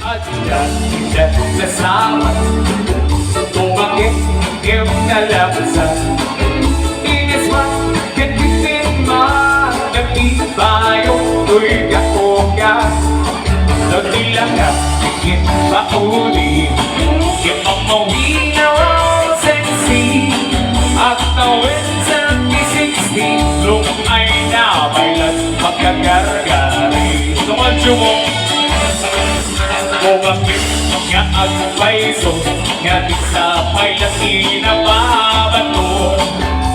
at tidak kasama. Tumakit yung nalabasan. Inis man, kanditin man, nag-ibayo, tuwing ako ka. Nagdilang ka, higit pa uli. Yung pamawi na all sexy. At tawin sa P60, lumay na bailan magkagargari. Tumadyo mo, bumapit nga ang paiso, nga di sa pailati na babato.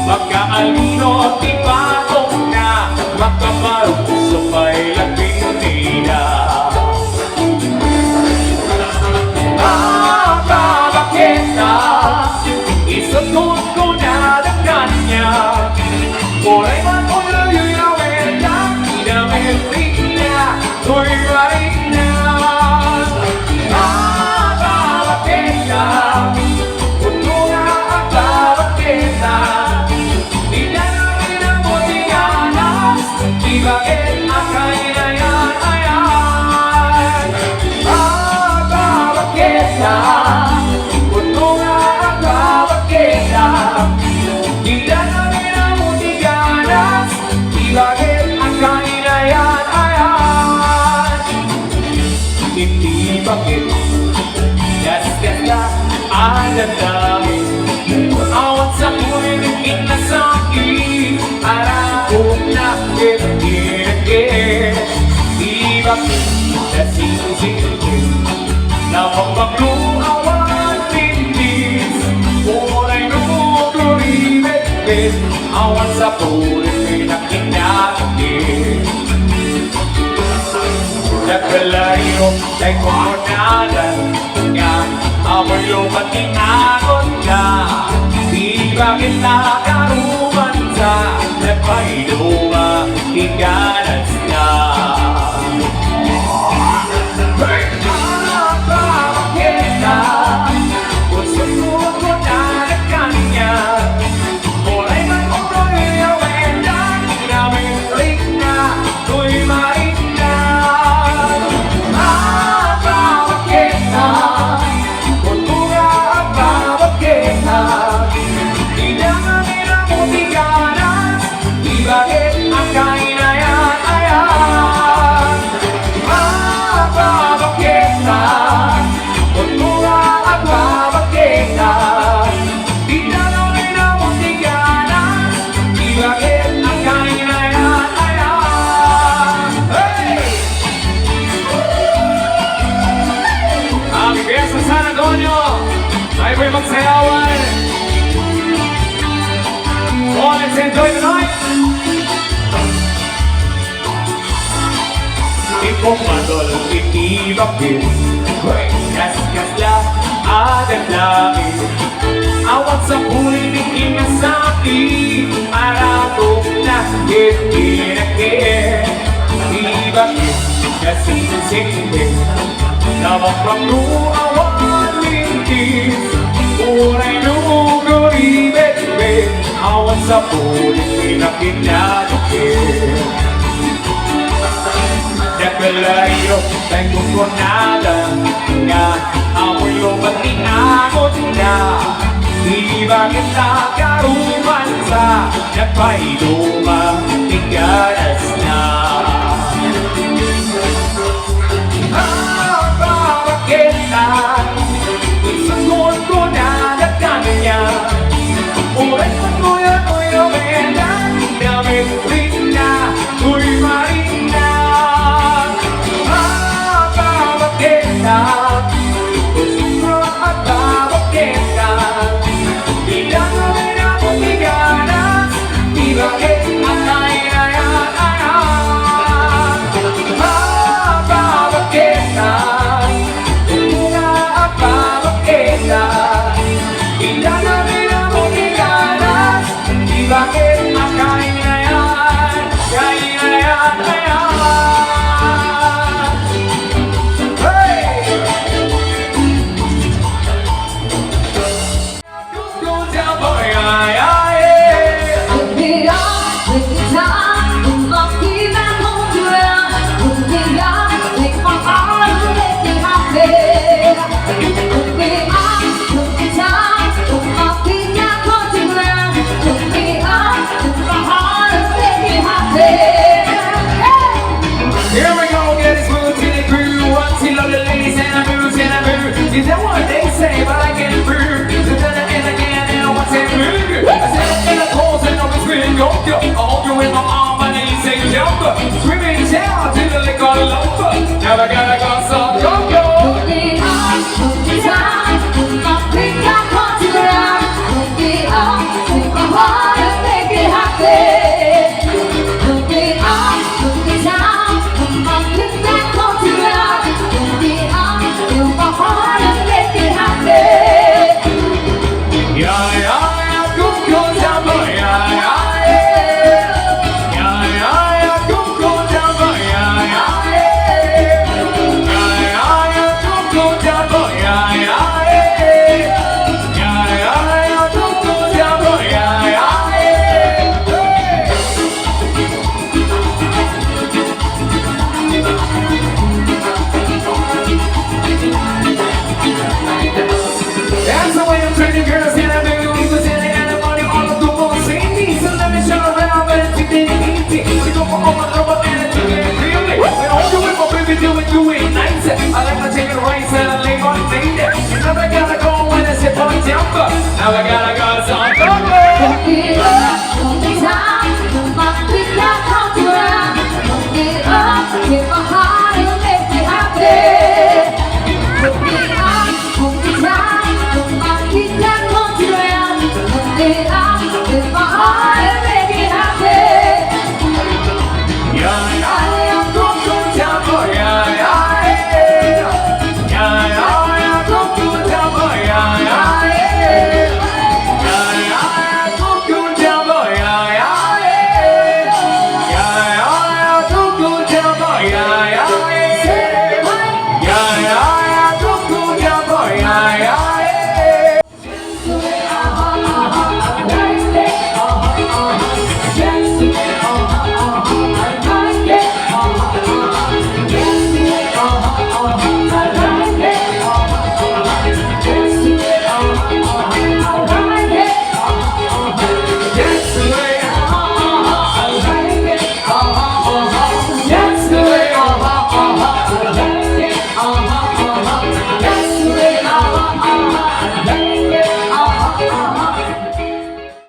Magkaalino, di patong na, makamarong sa pailati nila. Bakit na, isutun ko na ng kanya. Kulay man ko na yung awenta, inametik na, tuloy marik na. Bakit na, puto nga ang bakit na. Di na namin ang mutiganas, di bakit ang kainayan ayan. Bakit na, puto nga ang bakit na. Di na namin ang mutiganas, di bakit ang kainayan ayan. Hindi bakit gasgas na ang dami. Awat sa kulitin na sakit, harapon na kinagin. Di bakit nasisingin na magpagluawan tindis. Kulay nung-uribet-bet, awat sa kulitin na kinagin. Nagkalayo ay kumonadan nga, amoy lumating agot ka. Di bakit nakaruman sa nagpailuma, higanas na. Bakit na, kung susunod ko na ng kanya. Kulay man ko ko'y awenda, namin rin na, ko'y marin na. Bakit na, kung tunga ang bakit na. Di na namin ang mutiganas, di bakit ang kainayan ayan. Bakit na, kung tunga ang bakit na. Di na namin ang mutiganas, di bakit ang kainayan ayan. Hey! Ang biyas sa San Antonio ay may magsayawan. So let's enjoy the night. Ipong madol, itibakit. Gasgas lang, agad langit. Awat sa huli, biging na sakit. Aratok na, kinakit. Ibakit, nasisingit. Namang pagluawan lintis. Kulay nung-uribet-bet, awat sa huli, kinakit. Nagkalayo ay kukunadan nga, amoy lumating agot na. Di bakit nakaruman sa nagpailuma, higanas na. Bakit na, isungod ko na ng kanya. Uray man ko yan, uy, awenda, damit rin na, uy, marin na. Bakit na, gusto at bakit na. Di lang namin ang matiganas, di bakit ang kainayan ayan. Is that what they say? But I can't prove. So then and again, and I want to move. I said it in a pause and I was screaming, go. I hold you in my arm and then you say jump. Screaming down till the liquor lumber. Now I gotta go some go. Put me on, put me down. My feet got caught to the ground. Put me on, take my heart and make it happen. Put me on, put me down. My feet got caught to the ground. Put me on, feel my heart and make it happen. Yeah, go down, boy, yeah. That's the way I'm treating girls and I'm doing it because I got the money all of the world saying me. So let me show around, but it's easy. We go for all my rubber and it's really. When all you with my baby do it nice. I like my chicken rice and I lay my thing there. You never gotta go when I sit on jumper. Now I gotta go some jumper.